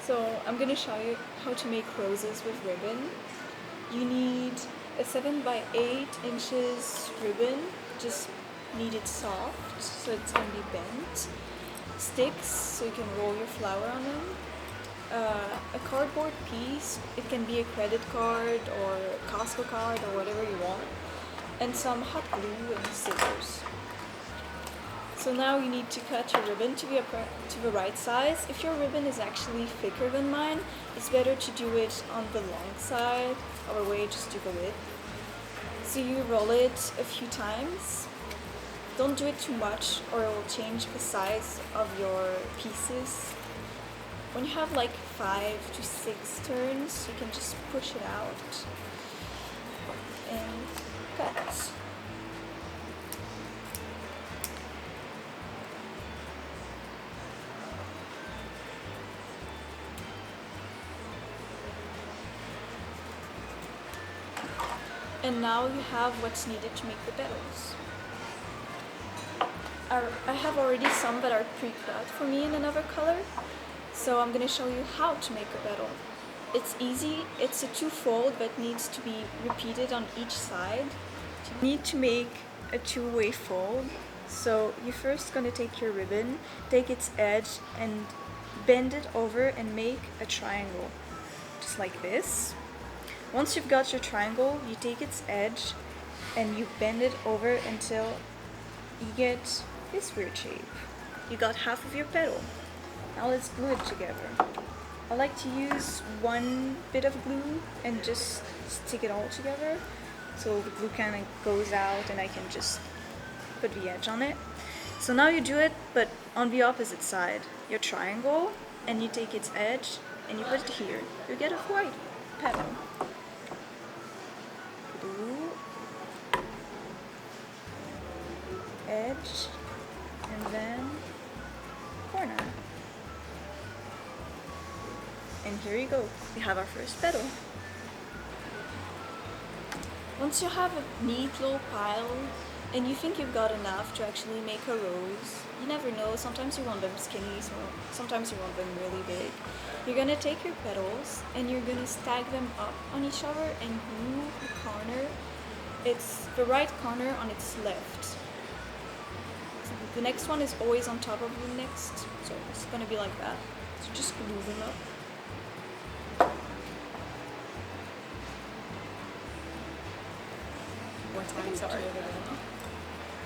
So I'm gonna show you how to make roses with ribbon. You need a 7 by 8 inches ribbon, just need it soft so it's gonna be bent. Sticks so you can roll your flower on them. A cardboard piece, it can be a credit card or a Costco card or whatever you want. And some hot glue and scissors. So now you need to cut your ribbon to the right size. If your ribbon is actually thicker than mine, it's better to do it on the long side. Our way, just do the width. So you roll it a few times. Don't do it too much or it will change the size of your pieces. When you have like 5 to 6 turns, you can just push it out and cut. And now you have what's needed to make the petals. I have already some that are pre-cut for me in another color, so I'm going to show you how to make a petal. It's easy, it's a two-fold that needs to be repeated on each side. You need to make a two-way fold, so you're first going to take your ribbon, take its edge and bend it over and make a triangle, just like this. Once you've got your triangle, you take its edge and you bend it over until you get this weird shape. You got half of your petal. Now let's glue it together. I like to use one bit of glue and just stick it all together so the glue kind of goes out and I can just put the edge on it. So now you do it, but on the opposite side. Your triangle, and you take its edge and you put it here. You get a white petal. Glue, edge, and then corner. And here you go, we have our first petal. Once you have a neat little pile and you think you've got enough to actually make a rose, you never know, sometimes you want them skinny, sometimes you want them really big. You're gonna take your petals and you're gonna stack them up on each other and glue the corner. It's the right corner on its left. So the next one is always on top of the next, so it's gonna be like that. So just glue them up. Sorry.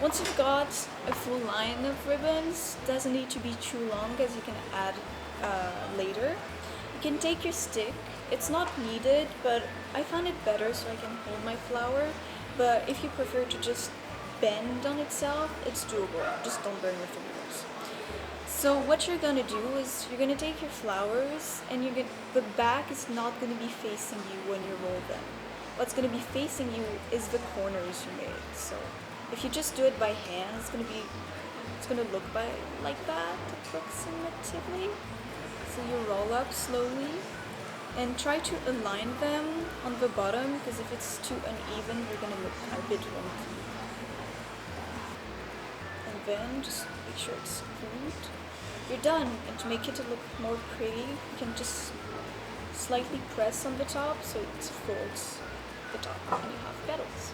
Once you've got a full line of ribbons, it doesn't need to be too long as you can add later. You can take your stick, it's not needed, but I found it better so I can hold my flower. But if you prefer to just bend on itself, it's doable, just don't burn your fingers. So what you're gonna do is you're gonna take your flowers and the back is not gonna be facing you when you roll them. What's going to be facing you is the corners you made. So if you just do it by hand, it's going to look like that approximately. So you roll up slowly and try to align them on the bottom, because if it's too uneven, you're going to look a bit wonky. And then just make sure it's glued. You're done. And to make it look more pretty, you can just slightly press on the top so it folds the top and you have petals.